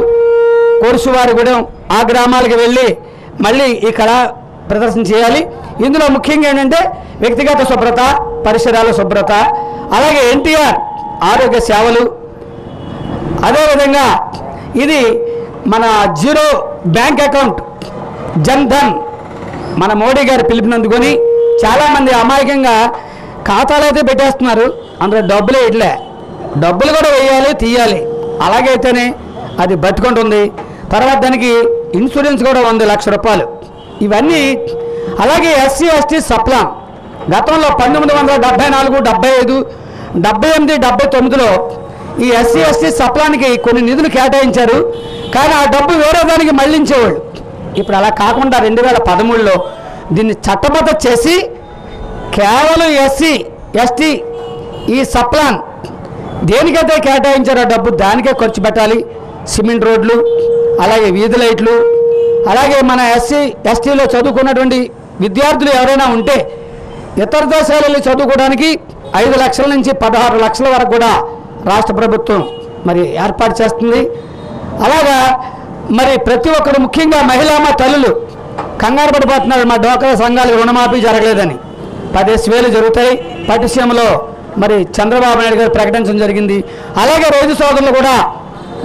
కోరుసువారిగూడెం ఆ గ్రామాలకు వెళ్ళి మళ్ళీ ఈ కళా ప్రదర్శన చేయాలి. ఇందులో ముఖ్యంగా ఏంటంటే వ్యక్తిగత శుభ్రత, పరిసరాల శుభ్రత, అలాగే ఎన్టీఆర్ ఆరోగ్య సేవలు, అదేవిధంగా ఇది మన zero bank account Jan Dhan మన మోడీ గారు పిలుపునందుకొని చాలామంది అమాయకంగా ఖాతాలు అయితే పెట్టేస్తున్నారు, అందులో డబ్బులే ఇట్లే. డబ్బులు కూడా వేయాలి, తీయాలి, అలాగైతేనే అది బతుకుంటుంది. తర్వాత దానికి ఇన్సూరెన్స్ కూడా ఉంది ₹1,00,000. ఇవన్నీ అలాగే ఎస్సీ ఎస్టీ సప్లాన్ గతంలో 1974, 75, 78, 79లో ఈ ఎస్సీ ఎస్టీ సప్లాన్కి కొన్ని నిధులు కేటాయించారు. కానీ ఆ డబ్బు వేరే దానికి మళ్లించేవాళ్ళు. ఇప్పుడు అలా కాకుండా 2013లో దీన్ని చట్టబద్ధ చేసి కేవలం ఎస్సీ ఎస్టీ ఈ సప్లాన్ దేనికైతే కేటాయించారో డబ్బు దానికే ఖర్చు పెట్టాలి. సిమెంట్ రోడ్లు, అలాగే వీధి లైట్లు, అలాగే మన ఎస్సీ ఎస్టీలో చదువుకున్నటువంటి విద్యార్థులు ఎవరైనా ఉంటే ఇతర దేశాలలో చదువుకోవడానికి 5 లక్షల నుంచి 16 లక్షల వరకు కూడా రాష్ట్ర ప్రభుత్వం మరి ఏర్పాటు చేస్తుంది. అలాగా మరి ప్రతి ఒక్కరు ముఖ్యంగా మహిళా తల్లులు కంగారు పడిపోతున్నారు, మా డ్వాక్రా సంఘాలకు రుణమాఫీ జరగలేదని. 10,000 జరుగుతాయి. పట్టిసీమలో మరి చంద్రబాబు నాయుడు గారు ప్రకటించడం జరిగింది. అలాగే రైతు సోదరులు కూడా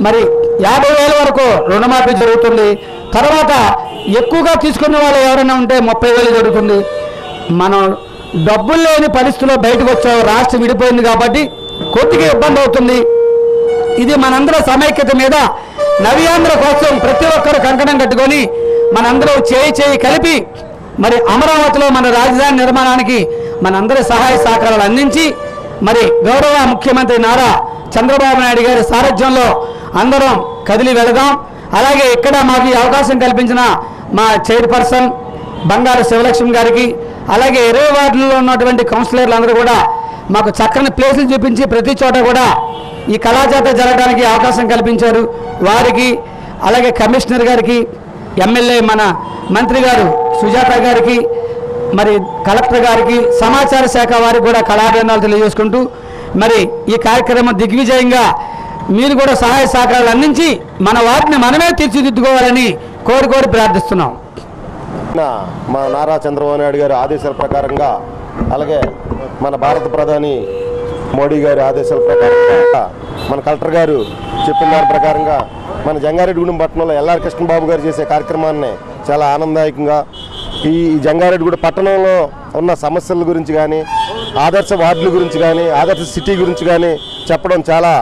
మరి 50,000 వరకు రుణమాఫీ జరుగుతుంది. తర్వాత ఎక్కువగా తీసుకున్న వాళ్ళు ఎవరైనా ఉంటే 30,000 జరుగుతుంది. మనం డబ్బులు లేని పరిస్థితుల్లో బయటకు వచ్చాము, రాష్ట్రం విడిపోయింది కాబట్టి కొద్దిగా ఇబ్బంది అవుతుంది. ఇది మనందరూ సమైక్యత మీద నవ్యాంధ్ర కోసం ప్రతి ఒక్కరు కంకణం కట్టుకొని మనందరూ చేయి కలిపి మరి అమరావతిలో మన రాజధాని నిర్మాణానికి మనందరి సహాయ సహకారాలు అందించి మరి గౌరవ ముఖ్యమంత్రి నారా చంద్రబాబు నాయుడు గారి సారథ్యంలో అందరం కదిలి వెళదాం. అలాగే ఇక్కడ మాకు ఈ అవకాశం కల్పించిన మా చైర్పర్సన్ బంగారు శివలక్ష్మి గారికి, అలాగే 20 వార్డుల్లో ఉన్నటువంటి కౌన్సిలర్లు అందరూ కూడా మాకు చక్కని ప్లేసులు చూపించి ప్రతి చోట కూడా ఈ కళాజాత జరగడానికి అవకాశం కల్పించారు. వారికి, అలాగే కమిషనర్ గారికి, ఎమ్మెల్యే మన మంత్రి గారు సుజాత గారికి, మరి కలెక్టర్ గారికి, సమాచార శాఖ వారికి కూడా కళాభినందనలు తెలియజేసుకుంటూ మరి ఈ కార్యక్రమం దిగ్విజయంగా మీరు కూడా సహాయ సహకారాలు అందించి మన వాటిని మనమే తీర్చిదిద్దుకోవాలని కోరి ప్రార్థిస్తున్నాం. మా నారా చంద్రబాబు నాయుడు గారి ఆదేశాల ప్రకారంగా, అలాగే మన భారత ప్రధాని మోడీ గారి ఆదేశాల ప్రకారంగా, మన కలెక్టర్ గారు చెప్పిన దాని ప్రకారంగా మన జంగారెడ్డిగూడెం పట్టణంలో ఎల్ఆర్ కృష్ణబాబు గారు చేసే కార్యక్రమాన్ని చాలా ఆనందదాయకంగా ఈ జంగారెడ్డిగూడెం పట్టణంలో ఉన్న సమస్యల గురించి కానీ, ఆదర్శ వార్డుల గురించి కానీ, ఆదర్శ సిటీ గురించి కానీ చెప్పడం చాలా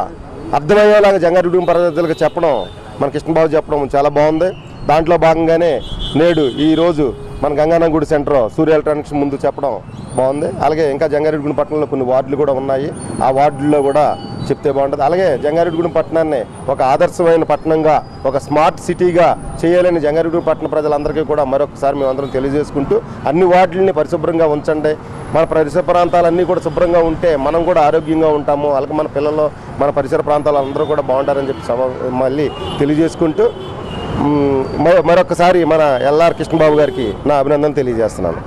అర్థమయ్యేలాగా జంగారెడ్డిగూడెం ప్రజలకు చెప్పడం, మన కృష్ణబాబు చెప్పడం చాలా బాగుంది. దాంట్లో భాగంగానే నేడు ఈరోజు మన గంగానంగూడి సెంటర్ సూర్య ఎలక్ట్రానిక్స్ ముందు చెప్పడం బాగుంది. అలాగే ఇంకా జంగారెడ్డిగూడెం పట్టణంలో కొన్ని వార్డులు కూడా ఉన్నాయి, ఆ వార్డుల్లో కూడా చెప్తే బాగుంటుంది. అలాగే జంగారెడ్డిగూడెం పట్టణాన్ని ఒక ఆదర్శమైన పట్టణంగా, ఒక స్మార్ట్ సిటీగా చేయాలని జంగారెడ్డిగూడెం పట్టణ ప్రజలందరికీ కూడా మరొకసారి మేమందరం తెలియజేసుకుంటూ అన్ని వార్డులని పరిశుభ్రంగా ఉంచండి. మన పరిసర ప్రాంతాలన్నీ కూడా శుభ్రంగా ఉంటే మనం కూడా ఆరోగ్యంగా ఉంటాము. అలాగే మన పిల్లలు, మన పరిసర ప్రాంతాలు అందరూ కూడా బాగుంటారని చెప్పి మళ్ళీ తెలియజేసుకుంటూ మరొకసారి మన ఎల్ఆర్ కృష్ణబాబు గారికి నా అభినందన తెలియజేస్తున్నాను.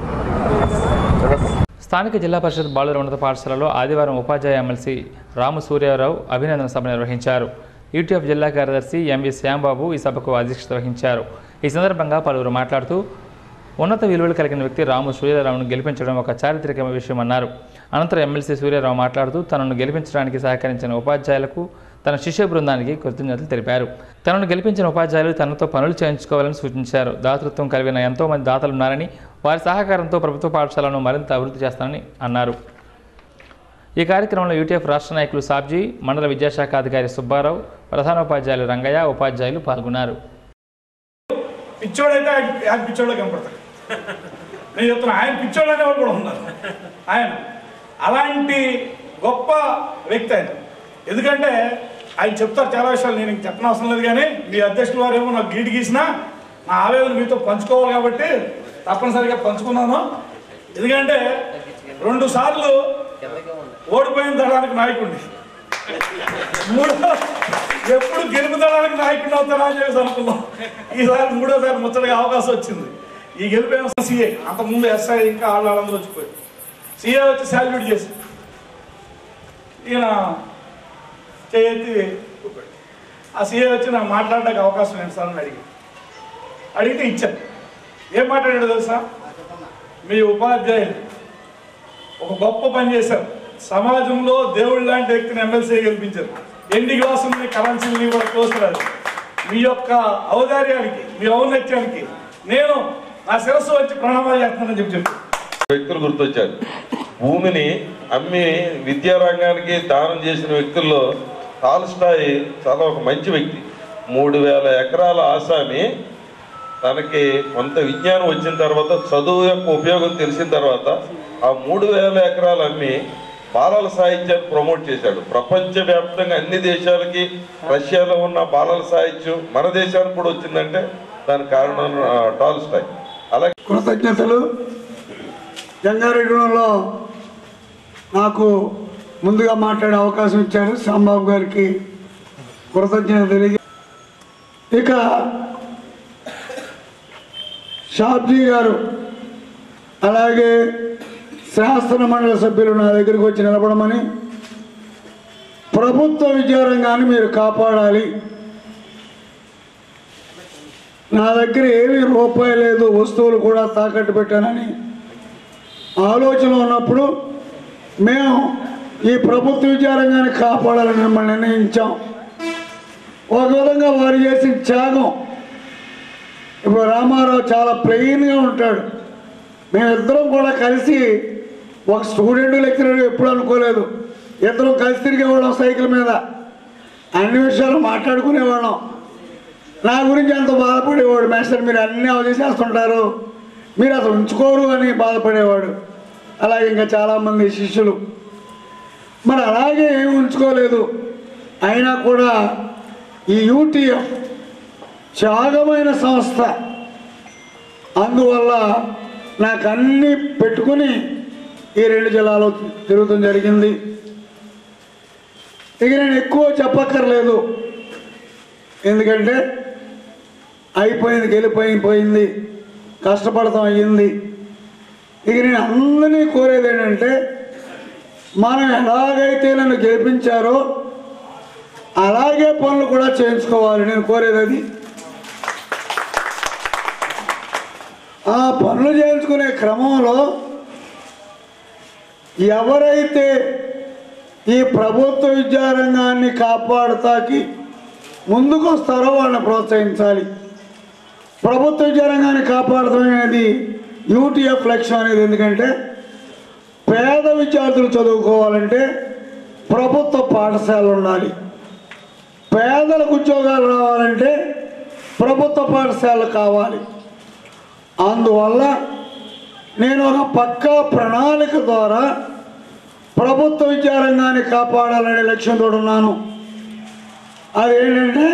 స్థానిక జిల్లా పరిషత్ బాలుర ఉన్నత పాఠశాలలో ఆదివారం ఉపాధ్యాయ ఎమ్మెల్సీ రాము సూర్యారావు అభినందన సభ నిర్వహించారు. యూటీఎఫ్ జిల్లా కార్యదర్శి ఎంవి శ్యాంబాబు ఈ సభకు అధ్యక్షత వహించారు. ఈ సందర్భంగా పలువురు మాట్లాడుతూ ఉన్నత విలువలు కలిగిన వ్యక్తి రాము సూర్యారావును గెలిపించడం ఒక చారిత్రక విషయమన్నారు. అనంతరం ఎమ్మెల్సీ సూర్యారావు మాట్లాడుతూ తనను గెలిపించడానికి సహకరించిన ఉపాధ్యాయులకు, తన శిష్య బృందానికి కృతజ్ఞతలు తెలిపారు. తనను గెలిపించిన ఉపాధ్యాయులు తనతో పనులు చేయించుకోవాలని సూచించారు. దాతృత్వం కలిగిన ఎంతోమంది దాతలున్నారని, వారి సహకారంతో ప్రభుత్వ పాఠశాలను మరింత అభివృద్ధి చేస్తానని అన్నారు. ఈ కార్యక్రమంలో యూటీఎఫ్ రాష్ట్ర నాయకులు సాబ్జీ, మండల విద్యాశాఖ అధికారి సుబ్బారావు, ప్రధానోపాధ్యాయులు రంగయ్య, ఉపాధ్యాయులు పాల్గొన్నారు. పిచ్చోడైతే ఆయన పిచ్చోళ్ళ కనపడతాడు. నేను చెప్తున్నా, ఆయన పిచ్చోళ్ళు అనేవాళ్ళు కూడా ఉన్నారు. ఆయన అలాంటి గొప్ప వ్యక్తి ఆయన. ఎందుకంటే ఆయన చెప్తారు చాలా విషయాలు, నేను చెప్పిన అవసరం లేదు. కానీ మీ అధ్యక్షుల వారు ఏమో నాకు గీటు గీసినా నా ఆవేదన మీతో పంచుకోవాలి కాబట్టి తప్పనిసరిగా పంచుకున్నాను. ఎందుకంటే 2 సార్లు ఓడిపోయిన దళానికి నాయకుడిని, ఎప్పుడు గెలుపుదడానికి నాయకుడిని అవుతారా అని చెప్పేసి అనుకున్నాం. ఈసారి 3వ ముచ్చటగా అవకాశం వచ్చింది. ఈ గెలిపేమో సీఏ, అంతకుముందు ఎస్ఐ ఇంకా వాళ్ళందరూ వచ్చిపోయి సీఏ వచ్చి శాల్యూట్ చేసి ఈయన చేయెత్తి ఆ సీఏ వచ్చి నాకు మాట్లాడడానికి అవకాశం ఏంటి సార్ అని అడిగితే ఇచ్చాను. ఏం మాట్లాడాడు తెలుసా? మీ ఉపాధ్యాయులు ఒక గొప్ప పని చేశారు, సమాజంలో దేవుడు లాంటి వ్యక్తిని ఎమ్మెల్సీ గెలిపించారు, ఎన్ని గ్లాసులని కరెన్సీని కూడా తోస్తున్నారు. మీ యొక్క ఔదార్యానికి, మీ ఔన్నత్యానికి నేను నా శిరస్సు వచ్చి ప్రణామాలు చేస్తున్నానని చెప్పి వ్యక్తులు గుర్తొచ్చారు. భూమిని అమ్మి విద్యారంగానికి దానం చేసిన వ్యక్తుల్లో టాల్స్టాయ్ చాలా ఒక మంచి వ్యక్తి. 3000 ఎకరాల ఆసామి తనకి కొంత విజ్ఞానం వచ్చిన తర్వాత, చదువు యొక్క ఉపయోగం తెలిసిన తర్వాత ఆ 3000 ఎకరాలు అమ్మి బాలల సాహిత్యాన్ని ప్రమోట్ చేశాడు. ప్రపంచవ్యాప్తంగా అన్ని దేశాలకి రష్యాలో ఉన్న బాలల సాహిత్యం మన దేశానికి కూడా వచ్చిందంటే దానికి కారణం టాల్స్టాయ్. అలాగే కృతజ్ఞతలు. జంగారెడ్డిగూడెంలో నాకు ముందుగా మాట్లాడే అవకాశం ఇచ్చారు శ్యాంబాబు గారికి కృతజ్ఞత తెలియజే. ఇక షాబ్జీ గారు, అలాగే శాసన మండలి సభ్యులు నా దగ్గరికి వచ్చి నిలబడమని, ప్రభుత్వ విద్యారంగాన్ని మీరు కాపాడాలి, నా దగ్గర ఏమీ రూపాయి లేదు, వస్తువులు కూడా తాకట్టు పెట్టానని ఆలోచన ఉన్నప్పుడు మేము ఈ ప్రభుత్వ విద్యారంగాన్ని కాపాడాలని మిమ్మల్ని నిర్ణయించాం. ఒక విధంగా వారు చేసిన త్యాగం. ఇప్పుడు రామారావు చాలా ప్లెయిన్గా ఉంటాడు. మేమిద్దరం కూడా కలిసి, ఒక స్టూడెంట్ లెక్చరర్ ఎప్పుడు అనుకోలేదు, ఇద్దరం కలిసి తిరిగేవాళ్ళం సైకిల్ మీద, అన్ని విషయాలు మాట్లాడుకునేవాళ్ళం. నా గురించి అంత బాధపడేవాడు. మాస్టర్ మీరు అన్నీ అవచేసేస్తుంటారు, మీరు అసలు ఉంచుకోరు అని బాధపడేవాడు. అలాగే ఇంకా చాలామంది శిష్యులు మరి అలాగే ఏమి ఉంచుకోలేదు. అయినా కూడా ఈ యూటీఎఫ్ త్యాగమైన సంస్థ, అందువల్ల నాకు అన్నీ పెట్టుకుని ఈ 2 జిల్లాలో తిరుగుతాం జరిగింది. ఇక నేను ఎక్కువ చెప్పక్కర్లేదు, ఎందుకంటే అయిపోయింది, గెలిపోయింది, కష్టపడతాం అయ్యింది. ఇక నేను అందరినీ కోరేది ఏంటంటే మనం ఎలాగైతే నన్ను గెలిపించారో అలాగే పనులు కూడా చేయించుకోవాలి. నేను కోరేది అది. ఆ పనులు చేయించుకునే క్రమంలో ఎవరైతే ఈ ప్రభుత్వ విద్యారంగాన్ని కాపాడుతాకి ముందుకు వస్తారో వాళ్ళని ప్రోత్సహించాలి. ప్రభుత్వ విద్యారంగాన్ని కాపాడటం అనేది యూటీఎఫ్ లక్ష్యం అనేది. ఎందుకంటే పేద విద్యార్థులు చదువుకోవాలంటే ప్రభుత్వ పాఠశాలలు ఉండాలి, పేదలకు ఉద్యోగాలు రావాలంటే ప్రభుత్వ పాఠశాలలు కావాలి. అందువల్ల నేను ఒక పక్కా ప్రణాళిక ద్వారా ప్రభుత్వ విద్యారంగాన్ని కాపాడాలనే లక్ష్యంతో ఉన్నాను. అదేంటంటే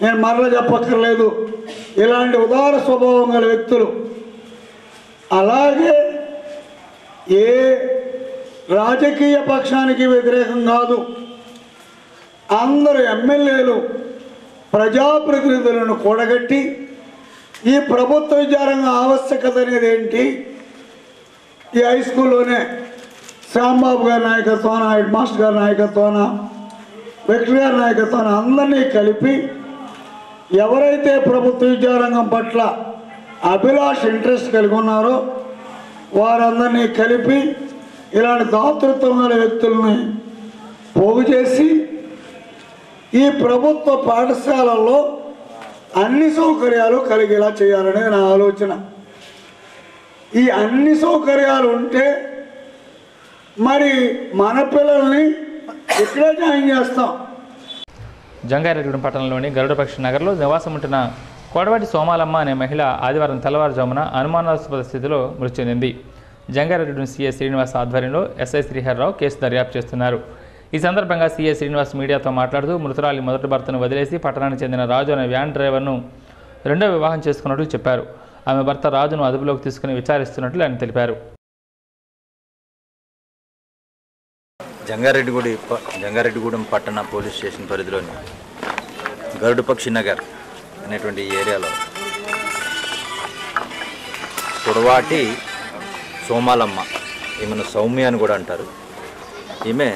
నేను మరలా చెప్పక్కర్లేదు, ఇలాంటి ఉదార స్వభావం గల వ్యక్తులు, అలాగే ఏ రాజకీయ పక్షానికి వ్యతిరేకం కాదు, అందరు ఎమ్మెల్యేలు ప్రజాప్రతినిధులను కూడగట్టి ఈ ప్రభుత్వ విద్యారంగం ఆవశ్యకత అనేది ఏంటి, ఈ హై స్కూల్లోనే శ్యాంబాబు గారి నాయకత్వాన, హెడ్ మాస్టర్ గారి నాయకత్వాన, వెంకట గారి నాయకత్వాన అందరినీ కలిపి ఎవరైతే ప్రభుత్వ విద్యారంగం పట్ల అభిలాష ఇంట్రెస్ట్ కలిగి ఉన్నారో వారందరినీ కలిపి ఇలాంటి దాతృత్వం గల వ్యక్తుల్ని పోగు చేసి ఈ ప్రభుత్వ పాఠశాలల్లో అన్ని సౌకర్యాలు కలిగేలా చేయాలనేది నా ఆలోచన. ఈ అన్ని సౌకర్యాలు ఉంటే మరి మన పిల్లల్ని ఇక్కడే జాయిన్ చేస్తాం. జంగారెడ్డిగూడెం పట్టణంలోని గరుడపక్షి నగర్లో నివాసం ఉంటున్న కోడవాటి సోమాలమ్మ అనే మహిళ ఆదివారం తెల్లవారుజామున అనుమానాస్పద స్థితిలో మృతి చెందింది. జంగారెడ్డిగూడెం సీఐ శ్రీనివాస్ ఆధ్వర్యంలో ఎస్ఐ శ్రీహర్రావు కేసు దర్యాప్తు చేస్తున్నారు. ఈ సందర్భంగా సీఐ శ్రీనివాస్ మీడియాతో మాట్లాడుతూ మృతురాలి మొదటి భర్తను వదిలేసి పట్టణానికి చెందిన రాజు అనే వ్యాన్ డ్రైవర్ను రెండో వివాహం చేసుకున్నట్లు చెప్పారు. ఆమె భర్త రాజును అదుపులోకి తీసుకుని విచారిస్తున్నట్లు ఆయన తెలిపారు. జంగారెడ్డిగూడెం పట్టణ పోలీస్ స్టేషన్ పరిధిలోని గరుడపక్షి నగర్ అనేటువంటి ఈ ఏరియాలో కొడవాటి సోమాలమ్మ, ఈమెను సౌమ్య అని కూడా అంటారు. ఈమె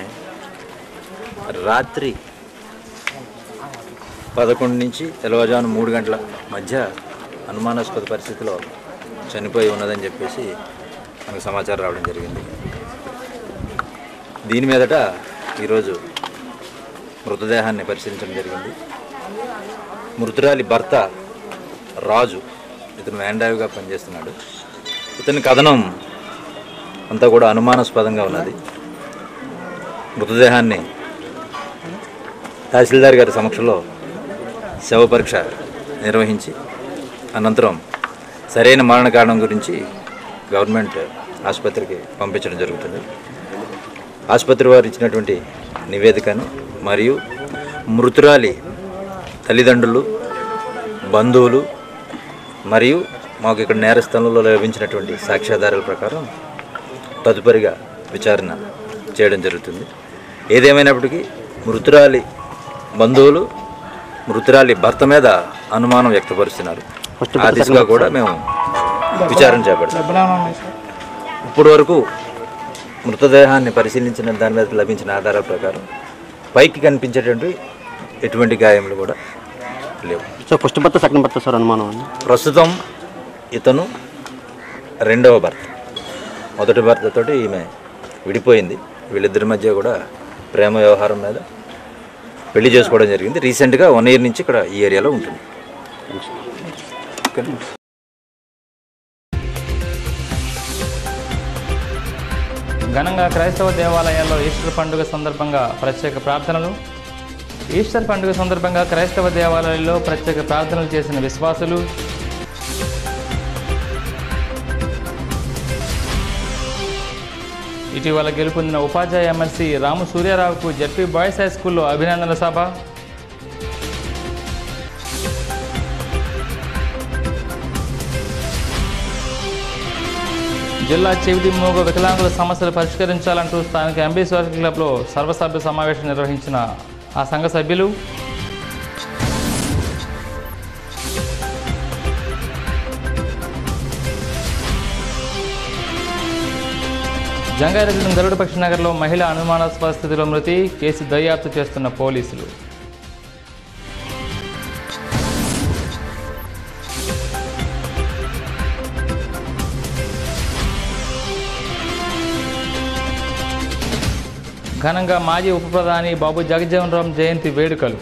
రాత్రి 11 నుంచి తెల్లవారుజామున 3 గంటల మధ్య అనుమానాస్పద పరిస్థితిలో చనిపోయి ఉన్నదని చెప్పేసి మనకు సమాచారం రావడం జరిగింది. దీని మీదట ఈరోజు మృతదేహాన్ని పరిశీలించడం జరిగింది. మృతురాలి భర్త రాజు, ఇతను వ్యాన్ డ్రైవర్గా పనిచేస్తున్నాడు. ఇతని కథనం అంతా కూడా అనుమానాస్పదంగా ఉన్నది. మృతదేహాన్ని తహసీల్దార్ గారి సమక్షంలో శవ పరీక్ష నిర్వహించి అనంతరం సరైన మరణ కారణం గురించి గవర్నమెంట్ ఆసుపత్రికి పంపించడం జరుగుతుంది. ఆసుపత్రి వారు ఇచ్చినటువంటి నివేదికను మరియు మృతురాలి తల్లిదండ్రులు, బంధువులు మరియు మాకు ఇక్కడ నేరస్థలంలో లభించినటువంటి సాక్ష్యాధారాల ప్రకారం తదుపరిగా విచారణ చేయడం జరుగుతుంది. ఏదేమైనప్పటికీ మృతురాలి బంధువులు మృతురాలి భర్త మీద అనుమానం వ్యక్తపరుస్తున్నారు. ఆ దిశగా కూడా మేము విచారణ చేపడతాం. ఇప్పటి వరకు మృతదేహాన్ని పరిశీలించిన దాని మీద లభించిన ఆధారాల ప్రకారం పైకి కనిపించేటువంటి ఎటువంటి గాయములు కూడా లేవు. సో ఫస్ట్ భర్త, సెకండ్ భర్త సార్ అనుమానం? ప్రస్తుతం ఇతను రెండవ భర్త. మొదటి భర్తతోటి ఈమె విడిపోయింది. వీళ్ళిద్దరి మధ్య కూడా ప్రేమ వ్యవహారం మీద పెళ్లి చేసుకోవడం జరిగింది. రీసెంట్గా 1 year నుంచి ఇక్కడ ఈ ఏరియాలో ఉంటుంది. ఘనంగా క్రైస్తవ దేవాలయాల్లో ఈస్టర్ పండుగ సందర్భంగా ప్రత్యేక ప్రార్థనలు. ఈస్టర్ పండుగ సందర్భంగా క్రైస్తవ దేవాలయాల్లో ప్రత్యేక ప్రార్థనలు చేసిన విశ్వాసులు. ఇటీవల గెలుపొందిన ఉపాధ్యాయ ఎమ్మెల్సీ రాము సూర్యారావుకు జెడ్పీ బాయ్స్ హై స్కూల్లో అభినందన సభ. జిల్లా చెవిటి మూగ వికలాంగుల సమస్యలు పరిష్కరించాలంటూ స్థానిక ఎంబీ సోషల్ క్లబ్లో సర్వసభ్య సమావేశం నిర్వహించిన ఆ సంఘ సభ్యులు. జంగారెడ్డి గరుడపక్షి నగర్లో మహిళ అనుమానాస్పద స్థితిలో మృతి. కేసు దర్యాప్తు చేస్తున్న పోలీసులు. ఘనంగా మాజీ ఉప ప్రధాని బాబు జగజ్జీవన్ రామ్ జయంతి వేడుకలు.